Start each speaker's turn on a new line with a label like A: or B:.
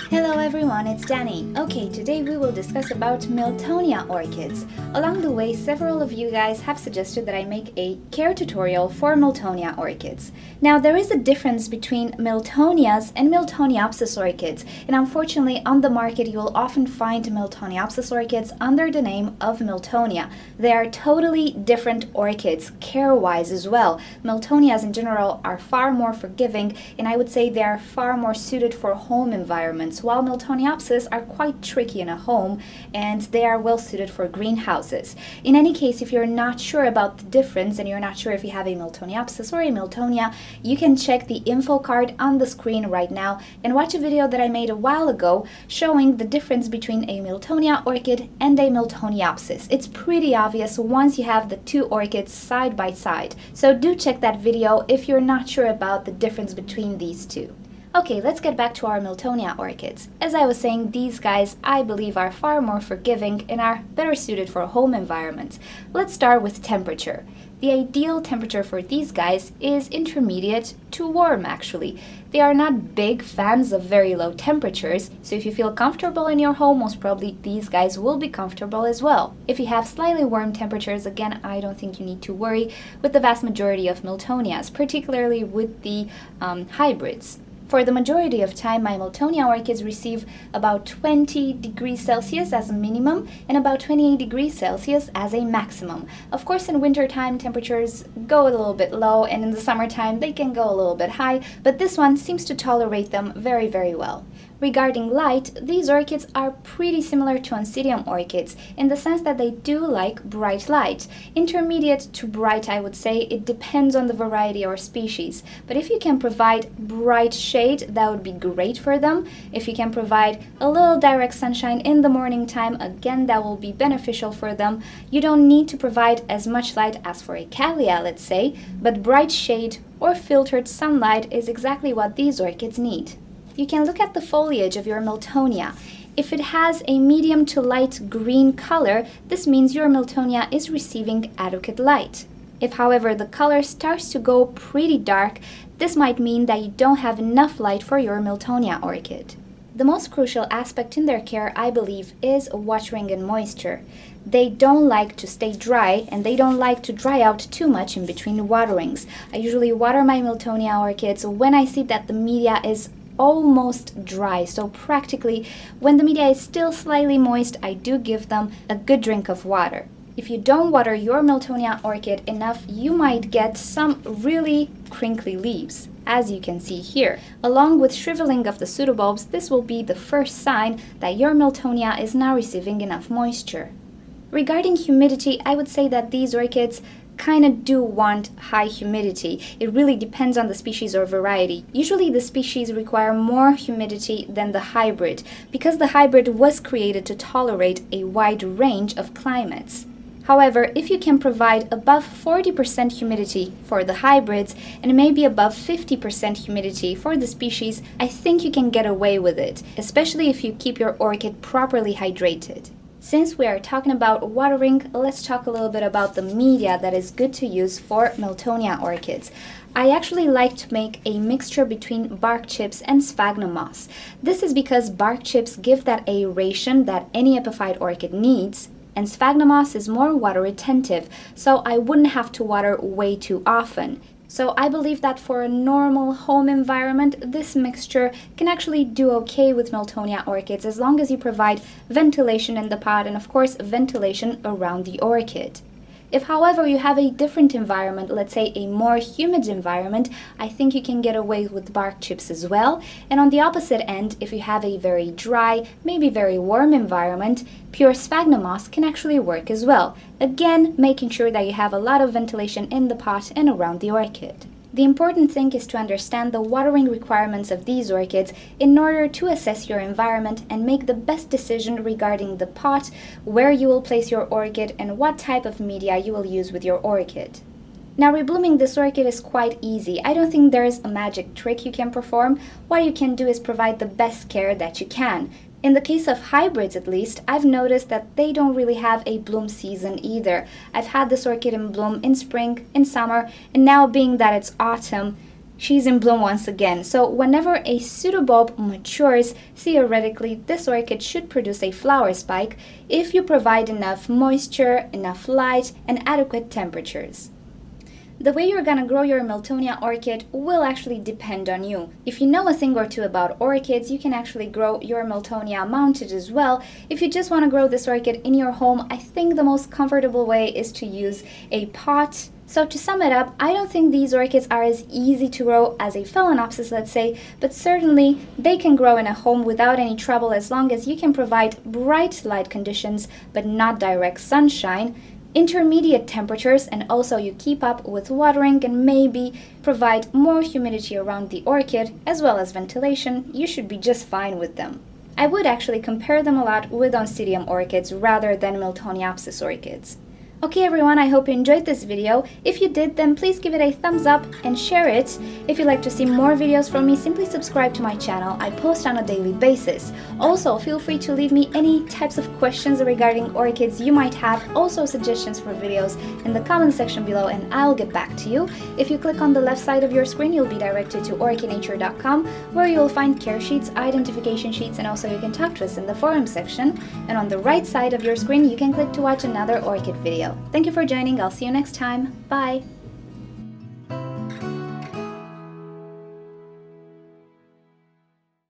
A: Hello everyone, it's Danny. Okay, today we will discuss about Miltonia orchids. Along the way, several of you guys have suggested that I make a care tutorial for Miltonia orchids. Now, there is a difference between Miltonias and Miltoniopsis orchids, and unfortunately on the market you will often find Miltoniopsis orchids under the name of Miltonia. They are totally different orchids, care-wise as well. Miltonias in general are far more forgiving, and I would say they are far more suited for home environments, while Miltoniopsis are quite tricky in a home and they are well suited for greenhouses. In any case, if you're not sure about the difference and you're not sure if you have a Miltoniopsis or a Miltonia, you can check the info card on the screen right now and watch a video that I made a while ago showing the difference between a Miltonia orchid and a Miltoniopsis. It's pretty obvious once you have the two orchids side by side. So do check that video if you're not sure about the difference between these two. Okay, let's get back to our Miltonia orchids. As I was saying, these guys I believe are far more forgiving and are better suited for home environments. Let's start with temperature. The ideal temperature for these guys is intermediate to warm actually. They are not big fans of very low temperatures, so if you feel comfortable in your home, most probably these guys will be comfortable as well. If you have slightly warm temperatures, again, I don't think you need to worry with the vast majority of Miltonias, particularly with the hybrids. For the majority of time, my Miltonia orchids receive about 20 degrees Celsius as a minimum and about 28 degrees Celsius as a maximum. Of course, in wintertime, temperatures go a little bit low, and in the summertime, they can go a little bit high, but this one seems to tolerate them very, very well. Regarding light, these orchids are pretty similar to Oncidium orchids in the sense that they do like bright light. Intermediate to bright, I would say. It depends on the variety or species. But if you can provide bright shade, that would be great for them. If you can provide a little direct sunshine in the morning time, again, that will be beneficial for them. You don't need to provide as much light as for a Cattleya, let's say, but bright shade or filtered sunlight is exactly what these orchids need. You can look at the foliage of your Miltonia. If it has a medium to light green color, this means your Miltonia is receiving adequate light. If, however, the color starts to go pretty dark, this might mean that you don't have enough light for your Miltonia orchid. The most crucial aspect in their care, I believe, is watering and moisture. They don't like to stay dry, and they don't like to dry out too much in between waterings. I usually water my Miltonia orchids when I see that the media is almost dry, so practically when the media is still slightly moist, I do give them a good drink of water. If you don't water your Miltonia orchid enough, you might get some really crinkly leaves, as you can see here. Along with shriveling of the pseudobulbs, this will be the first sign that your Miltonia is not receiving enough moisture. Regarding humidity, I would say that these orchids kind of do want high humidity. It really depends on the species or variety. Usually the species require more humidity than the hybrid, because the hybrid was created to tolerate a wide range of climates. However, if you can provide above 40% humidity for the hybrids and maybe above 50% humidity for the species, I think you can get away with it, especially if you keep your orchid properly hydrated. Since we are talking about watering, let's talk a little bit about the media that is good to use for Miltonia orchids. I actually like to make a mixture between bark chips and sphagnum moss. This is because bark chips give that aeration that any epiphyte orchid needs, and sphagnum moss is more water retentive, so I wouldn't have to water way too often. So I believe that for a normal home environment, this mixture can actually do okay with Miltonia orchids as long as you provide ventilation in the pot and of course ventilation around the orchid. If, however, you have a different environment, let's say a more humid environment, I think you can get away with bark chips as well. And on the opposite end, if you have a very dry, maybe very warm environment, pure sphagnum moss can actually work as well. Again, making sure that you have a lot of ventilation in the pot and around the orchid. The important thing is to understand the watering requirements of these orchids in order to assess your environment and make the best decision regarding the pot, where you will place your orchid, and what type of media you will use with your orchid. Now, reblooming this orchid is quite easy. I don't think there is a magic trick you can perform. What you can do is provide the best care that you can. In the case of hybrids, at least, I've noticed that they don't really have a bloom season either. I've had this orchid in bloom in spring, in summer, and now being that it's autumn, she's in bloom once again. So whenever a pseudobulb matures, theoretically this orchid should produce a flower spike if you provide enough moisture, enough light, and adequate temperatures. The way you're gonna grow your Miltonia orchid will actually depend on you. If you know a thing or two about orchids, you can actually grow your Miltonia mounted as well. If you just want to grow this orchid in your home, I think the most comfortable way is to use a pot. So to sum it up, I don't think these orchids are as easy to grow as a Phalaenopsis, let's say, but certainly they can grow in a home without any trouble as long as you can provide bright light conditions but not direct sunshine, intermediate temperatures, and also you keep up with watering and maybe provide more humidity around the orchid as well as ventilation. You should be just fine with them. I would actually compare them a lot with Oncidium orchids rather than Miltoniopsis orchids. Okay everyone, I hope you enjoyed this video. If you did, then please give it a thumbs up and share it. If you'd like to see more videos from me, simply subscribe to my channel. I post on a daily basis. Also, feel free to leave me any types of questions regarding orchids you might have, also suggestions for videos in the comment section below, and I'll get back to you. If you click on the left side of your screen, you'll be directed to orchidnature.com, where you'll find care sheets, identification sheets, and also you can talk to us in the forum section. And on the right side of your screen, you can click to watch another orchid video. Thank you for joining. I'll see you next time. Bye!